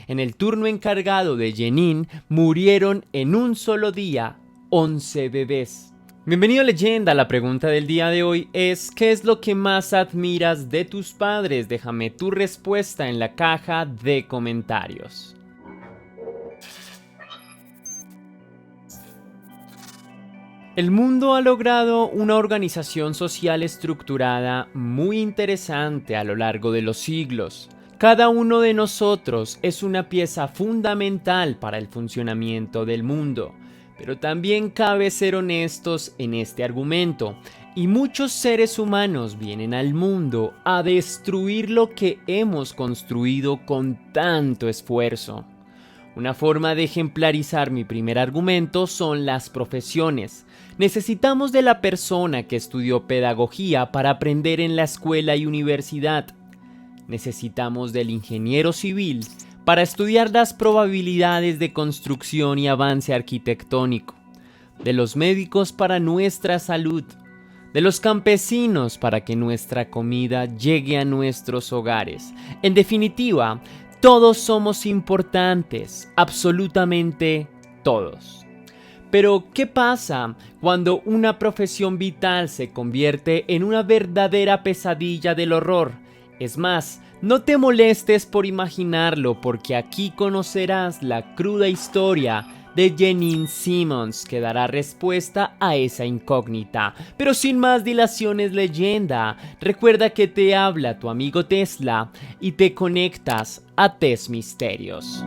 en el turno encargado de Jenin, murieron en un solo día 11 bebés. Bienvenido, leyenda. La pregunta del día de hoy es: ¿qué es lo que más admiras de tus padres? Déjame tu respuesta en la caja de comentarios. El mundo ha logrado una organización social estructurada muy interesante a lo largo de los siglos. Cada uno de nosotros es una pieza fundamental para el funcionamiento del mundo, pero también cabe ser honestos en este argumento, y muchos seres humanos vienen al mundo a destruir lo que hemos construido con tanto esfuerzo. Una forma de ejemplarizar mi primer argumento son las profesiones. Necesitamos de la persona que estudió pedagogía para aprender en la escuela y universidad. Necesitamos del ingeniero civil para estudiar las probabilidades de construcción y avance arquitectónico. De los médicos para nuestra salud. De los campesinos para que nuestra comida llegue a nuestros hogares. En definitiva, todos somos importantes, absolutamente todos. Pero, ¿qué pasa cuando una profesión vital se convierte en una verdadera pesadilla del horror? Es más, no te molestes por imaginarlo, porque aquí conocerás la cruda historia de Jenin Simmons, que dará respuesta a esa incógnita. Pero sin más dilaciones, leyenda, recuerda que te habla tu amigo Tesla y te conectas a Test Misterios.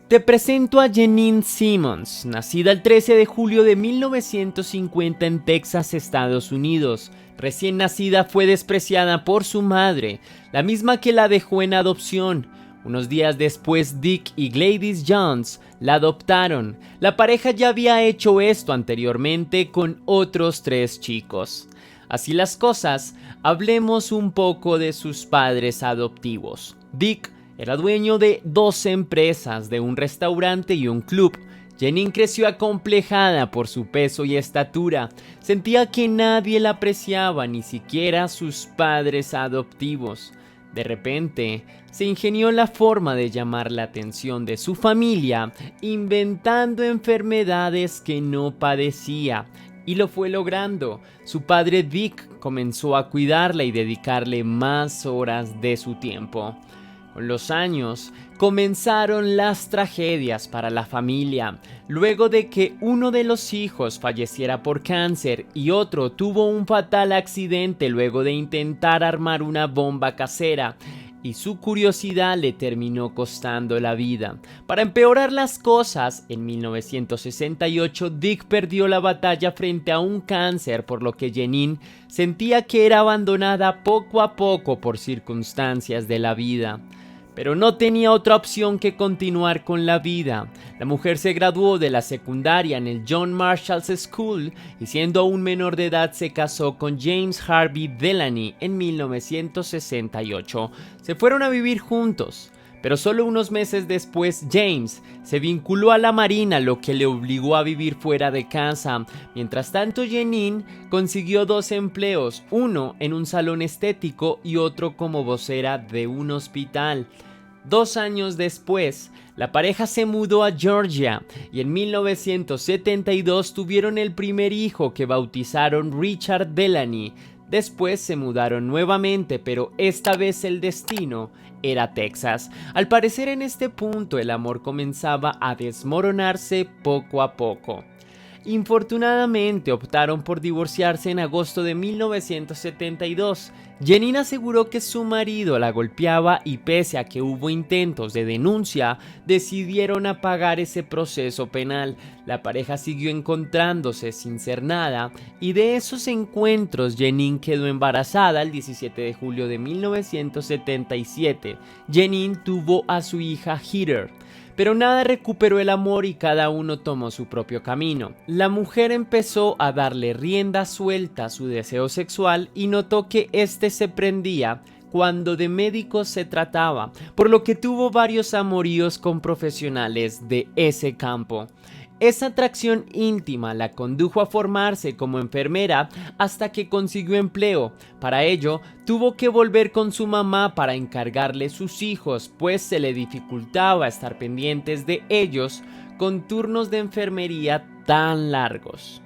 Te presento a Jenin Simmons, nacida el 13 de julio de 1950 en Texas, Estados Unidos. Recién nacida fue despreciada por su madre, la misma que la dejó en adopción. Unos días después, Dick y Gladys Jones la adoptaron. La pareja ya había hecho esto anteriormente con otros 3 chicos. Así las cosas, hablemos un poco de sus padres adoptivos. Dick era dueño de 2 empresas, de un restaurante y un club. Jenin creció acomplejada por su peso y estatura. Sentía que nadie la apreciaba, ni siquiera sus padres adoptivos. De repente, se ingenió la forma de llamar la atención de su familia, inventando enfermedades que no padecía. Y lo fue logrando. Su padre Dick comenzó a cuidarla y dedicarle más horas de su tiempo. Con los años, comenzaron las tragedias para la familia. Luego de que uno de los hijos falleciera por cáncer y otro tuvo un fatal accidente luego de intentar armar una bomba casera, y su curiosidad le terminó costando la vida. Para empeorar las cosas, en 1968 Dick perdió la batalla frente a un cáncer, por lo que Jenin sentía que era abandonada poco a poco por circunstancias de la vida. Pero no tenía otra opción que continuar con la vida. La mujer se graduó de la secundaria en el John Marshall's School y, siendo aún menor de edad, se casó con James Harvey Delaney en 1968. Se fueron a vivir juntos, pero solo unos meses después James se vinculó a la marina, lo que le obligó a vivir fuera de casa. Mientras tanto, Jenin consiguió 2 empleos, uno en un salón estético y otro como vocera de un hospital. 2 años después, la pareja se mudó a Georgia y en 1972 tuvieron el primer hijo, que bautizaron Richard Delaney. Después se mudaron nuevamente, pero esta vez el destino era Texas. Al parecer, en este punto el amor comenzaba a desmoronarse poco a poco. Infortunadamente optaron por divorciarse en agosto de 1972. Jenin aseguró que su marido la golpeaba y pese a que hubo intentos de denuncia, decidieron apagar ese proceso penal. La pareja siguió encontrándose sin ser nada y de esos encuentros Jenin quedó embarazada el 17 de julio de 1977. Jenin tuvo a su hija Heather. Pero nada recuperó el amor y cada uno tomó su propio camino. La mujer empezó a darle rienda suelta a su deseo sexual y notó que este se prendía cuando de médicos se trataba, por lo que tuvo varios amoríos con profesionales de ese campo. Esa atracción íntima la condujo a formarse como enfermera hasta que consiguió empleo. Para ello, tuvo que volver con su mamá para encargarle sus hijos, pues se le dificultaba estar pendientes de ellos con turnos de enfermería tan largos.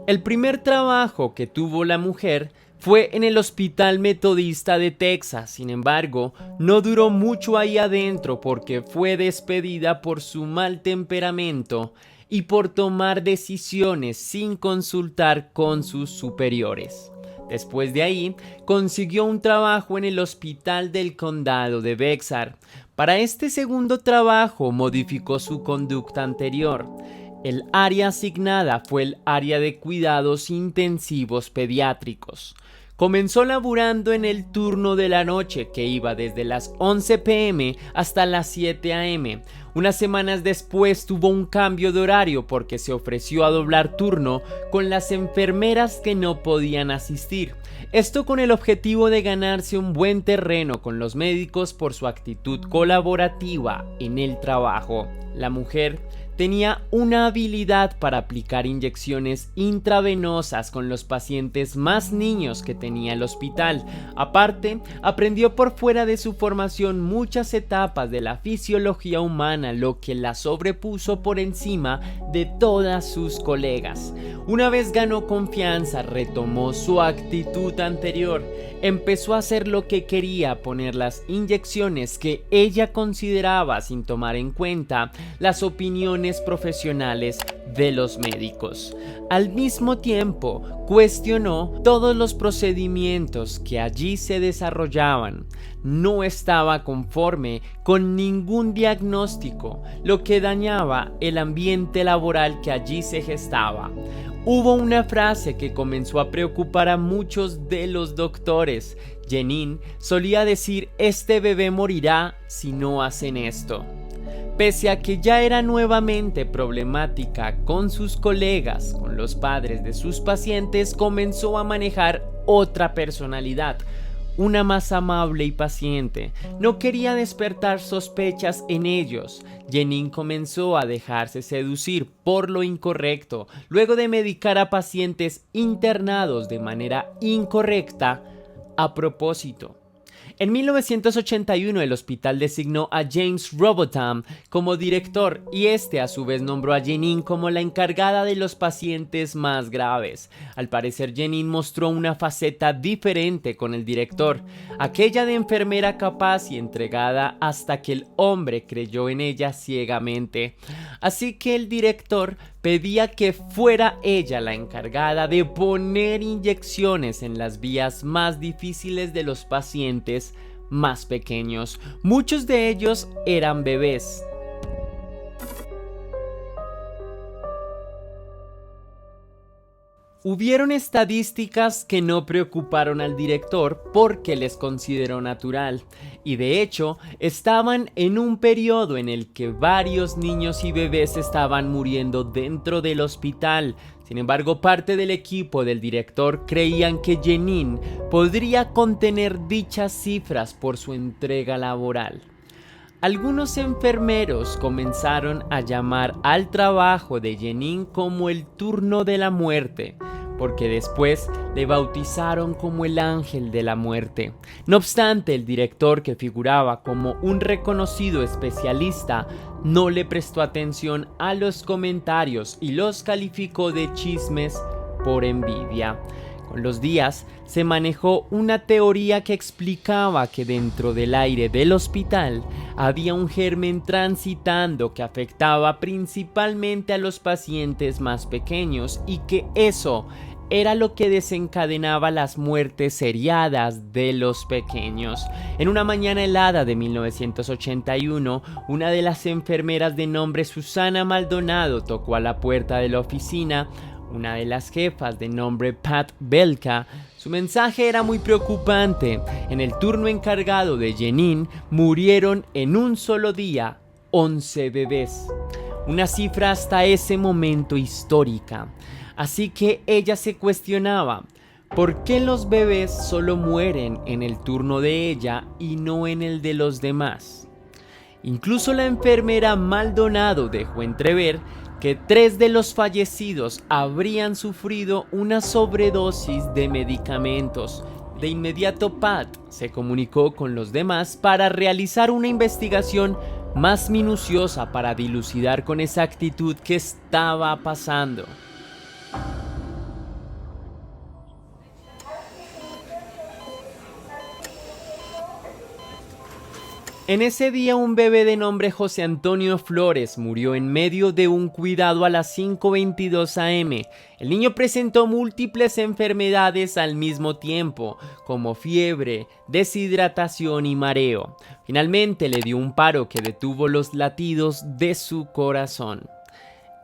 El primer trabajo que tuvo la mujer fue en el Hospital Metodista de Texas. Sin embargo, no duró mucho ahí adentro porque fue despedida por su mal temperamento y por tomar decisiones sin consultar con sus superiores. Después de ahí, consiguió un trabajo en el Hospital del Condado de Bexar. Para este segundo trabajo modificó su conducta anterior. El área asignada fue el área de cuidados intensivos pediátricos. Comenzó laburando en el turno de la noche que iba desde las 11 p.m. hasta las 7 a.m. Unas semanas después tuvo un cambio de horario porque se ofreció a doblar turno con las enfermeras que no podían asistir. Esto con el objetivo de ganarse un buen terreno con los médicos por su actitud colaborativa en el trabajo. La mujer tenía una habilidad para aplicar inyecciones intravenosas con los pacientes más niños que tenía el hospital. Aparte, aprendió por fuera de su formación muchas etapas de la fisiología humana, lo que la sobrepuso por encima de todas sus colegas. Una vez ganó confianza, retomó su actitud anterior. Empezó a hacer lo que quería, poner las inyecciones que ella consideraba sin tomar en cuenta las opiniones profesionales de los médicos. Al mismo tiempo, cuestionó todos los procedimientos que allí se desarrollaban. No estaba conforme con ningún diagnóstico, lo que dañaba el ambiente laboral que allí se gestaba. Hubo una frase que comenzó a preocupar a muchos de los doctores. Jenin solía decir: "Este bebé morirá si no hacen esto". Pese a que ya era nuevamente problemática con sus colegas, con los padres de sus pacientes, comenzó a manejar otra personalidad, una más amable y paciente. No quería despertar sospechas en ellos. Jenin comenzó a dejarse seducir por lo incorrecto, luego de medicar a pacientes internados de manera incorrecta a propósito. En 1981 el hospital designó a James Robotham como director y este a su vez nombró a Jenin como la encargada de los pacientes más graves. Al parecer Jenin mostró una faceta diferente con el director, aquella de enfermera capaz y entregada hasta que el hombre creyó en ella ciegamente. Así que el director pedía que fuera ella la encargada de poner inyecciones en las vías más difíciles de los pacientes más pequeños. Muchos de ellos eran bebés. Hubieron estadísticas que no preocuparon al director porque les consideró natural, y de hecho estaban en un periodo en el que varios niños y bebés estaban muriendo dentro del hospital. Sin embargo, parte del equipo del director creían que Jenin podría contener dichas cifras por su entrega laboral. Algunos enfermeros comenzaron a llamar al trabajo de Jenin como el turno de la muerte, porque después le bautizaron como el ángel de la muerte. No obstante, el director, que figuraba como un reconocido especialista, no le prestó atención a los comentarios y los calificó de chismes por envidia. Con los días se manejó una teoría que explicaba que dentro del aire del hospital había un germen transitando que afectaba principalmente a los pacientes más pequeños y que eso era lo que desencadenaba las muertes seriadas de los pequeños. En una mañana helada de 1981, una de las enfermeras de nombre Susana Maldonado tocó a la puerta de la oficina. Una de las jefas de nombre Pat Belka. Su mensaje era muy preocupante. En el turno encargado de Jenin murieron en un solo día 11 bebés. Una cifra hasta ese momento histórica. Así que ella se cuestionaba, ¿por qué los bebés solo mueren en el turno de ella y no en el de los demás? Incluso la enfermera Maldonado dejó entrever que 3 de los fallecidos habrían sufrido una sobredosis de medicamentos. De inmediato Pat se comunicó con los demás para realizar una investigación más minuciosa para dilucidar con exactitud qué estaba pasando. En ese día un bebé de nombre José Antonio Flores murió en medio de un cuidado a las 5:22 am. El niño presentó múltiples enfermedades al mismo tiempo, como fiebre, deshidratación y mareo. Finalmente le dio un paro que detuvo los latidos de su corazón.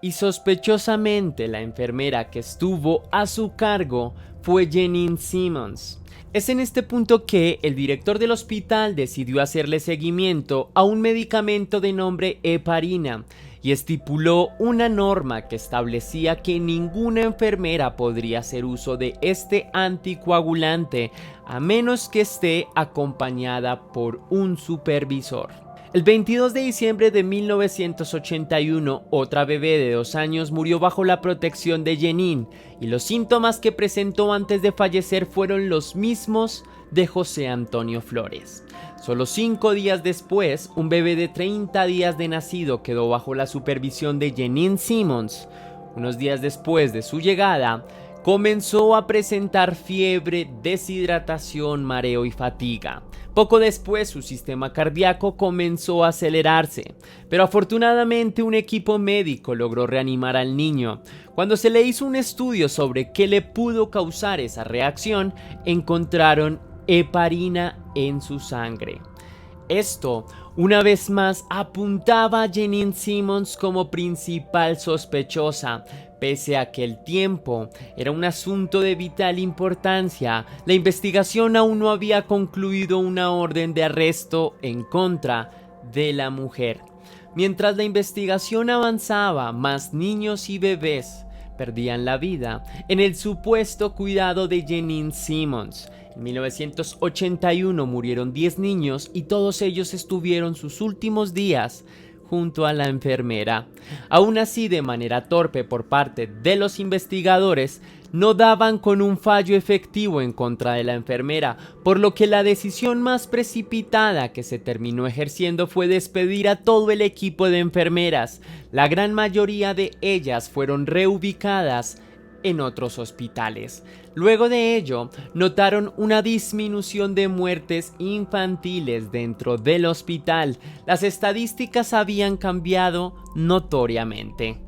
Y sospechosamente la enfermera que estuvo a su cargo fue Jenin Simmons. Es en este punto que el director del hospital decidió hacerle seguimiento a un medicamento de nombre heparina y estipuló una norma que establecía que ninguna enfermera podría hacer uso de este anticoagulante a menos que esté acompañada por un supervisor. El 22 de diciembre de 1981, otra bebé de 2 años murió bajo la protección de Jenin y los síntomas que presentó antes de fallecer fueron los mismos de José Antonio Flores. Solo 5 días después, un bebé de 30 días de nacido quedó bajo la supervisión de Jenin Simmons. Unos días después de su llegada, comenzó a presentar fiebre, deshidratación, mareo y fatiga. Poco después su sistema cardíaco comenzó a acelerarse, pero afortunadamente un equipo médico logró reanimar al niño. Cuando se le hizo un estudio sobre qué le pudo causar esa reacción, encontraron heparina en su sangre. Esto, una vez más, apuntaba a Jenin Simmons como principal sospechosa. Pese a que el tiempo era un asunto de vital importancia, la investigación aún no había concluido una orden de arresto en contra de la mujer. Mientras la investigación avanzaba, más niños y bebés perdían la vida en el supuesto cuidado de Jenin Simmons. En 1981 murieron 10 niños y todos ellos estuvieron sus últimos días junto a la enfermera. Aún así, de manera torpe por parte de los investigadores, no daban con un fallo efectivo en contra de la enfermera, por lo que la decisión más precipitada que se terminó ejerciendo fue despedir a todo el equipo de enfermeras. La gran mayoría de ellas fueron reubicadas en otros hospitales. Luego de ello, notaron una disminución de muertes infantiles dentro del hospital. Las estadísticas habían cambiado notoriamente.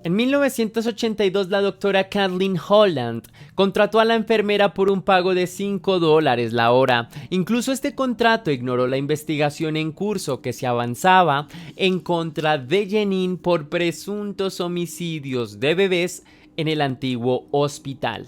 En 1982, la doctora Kathleen Holland contrató a la enfermera por un pago de $5 la hora. Incluso este contrato ignoró la investigación en curso que se avanzaba en contra de Jenin por presuntos homicidios de bebés en el antiguo hospital.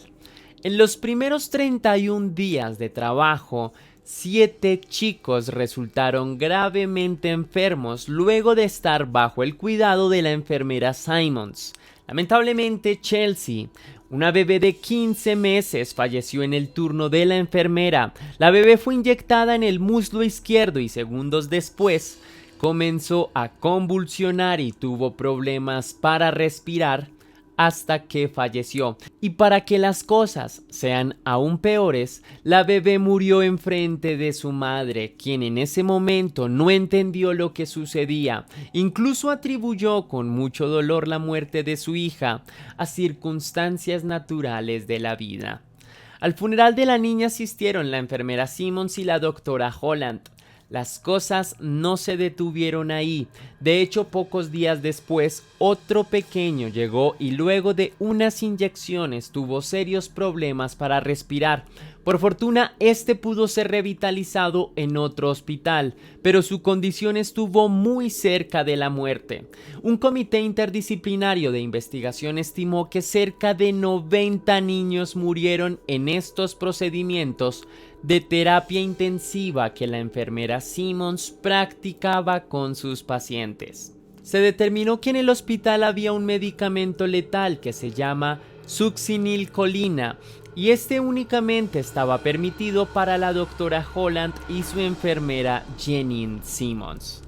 En los primeros 31 días de trabajo, 7 chicos resultaron gravemente enfermos luego de estar bajo el cuidado de la enfermera Simmons. Lamentablemente, Chelsea, una bebé de 15 meses, falleció en el turno de la enfermera. La bebé fue inyectada en el muslo izquierdo y segundos después comenzó a convulsionar y tuvo problemas para respirar hasta que falleció. Y para que las cosas sean aún peores, la bebé murió enfrente de su madre, quien en ese momento no entendió lo que sucedía. Incluso atribuyó con mucho dolor la muerte de su hija a circunstancias naturales de la vida. Al funeral de la niña asistieron la enfermera Simmons y la doctora Holland. Las cosas no se detuvieron ahí. De hecho, pocos días después, otro pequeño llegó y luego de unas inyecciones tuvo serios problemas para respirar. Por fortuna, este pudo ser revitalizado en otro hospital, pero su condición estuvo muy cerca de la muerte. Un comité interdisciplinario de investigación estimó que cerca de 90 niños murieron en estos procedimientos de terapia intensiva que la enfermera Simmons practicaba con sus pacientes. Se determinó que en el hospital había un medicamento letal que se llama succinilcolina y este únicamente estaba permitido para la doctora Holland y su enfermera Janine Simmons.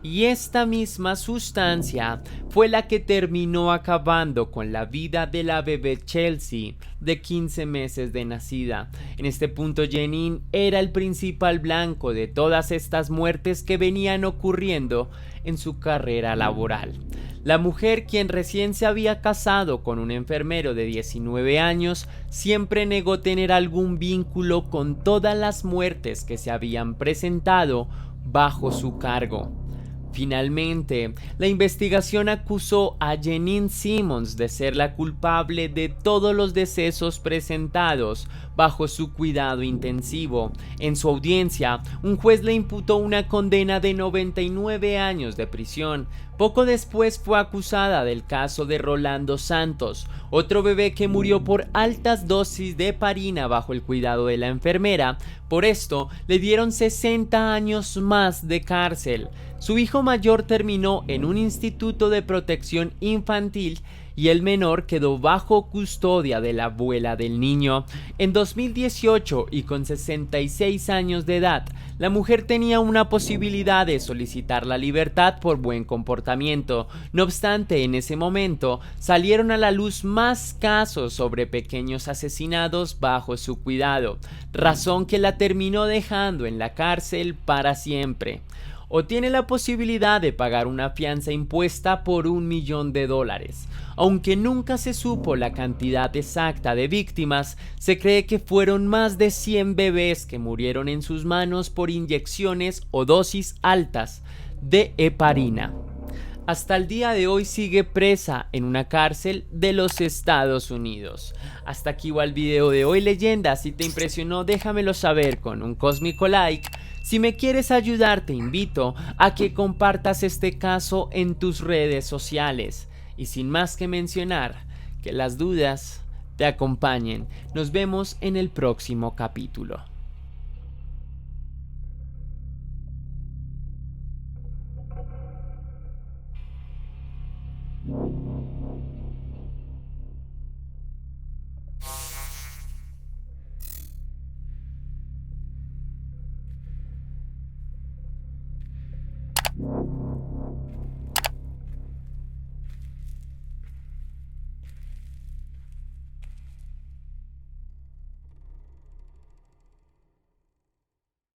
Y esta misma sustancia fue la que terminó acabando con la vida de la bebé Chelsea, de 15 meses de nacida. En este punto, Janine era el principal blanco de todas estas muertes que venían ocurriendo en su carrera laboral. La mujer, quien recién se había casado con un enfermero de 19 años, siempre negó tener algún vínculo con todas las muertes que se habían presentado bajo su cargo. Finalmente, la investigación acusó a Janine Simmons de ser la culpable de todos los decesos presentados bajo su cuidado intensivo. En su audiencia, un juez le imputó una condena de 99 años de prisión. Poco después fue acusada del caso de Rolando Santos, otro bebé que murió por altas dosis de heparina bajo el cuidado de la enfermera. Por esto, le dieron 60 años más de cárcel. Su hijo mayor terminó en un instituto de protección infantil y el menor quedó bajo custodia de la abuela del niño. En 2018 y con 66 años de edad, la mujer tenía una posibilidad de solicitar la libertad por buen comportamiento. No obstante, en ese momento salieron a la luz más casos sobre pequeños asesinados bajo su cuidado, razón que la terminó dejando en la cárcel para siempre. O tiene la posibilidad de pagar una fianza impuesta por $1 millón. Aunque nunca se supo la cantidad exacta de víctimas, se cree que fueron más de 100 bebés que murieron en sus manos por inyecciones o dosis altas de heparina. Hasta el día de hoy sigue presa en una cárcel de los Estados Unidos. Hasta aquí va el video de hoy, leyenda. Si te impresionó, déjamelo saber con un cósmico like. Si me quieres ayudar, te invito a que compartas este caso en tus redes sociales. Y sin más que mencionar, que las dudas te acompañen. Nos vemos en el próximo capítulo.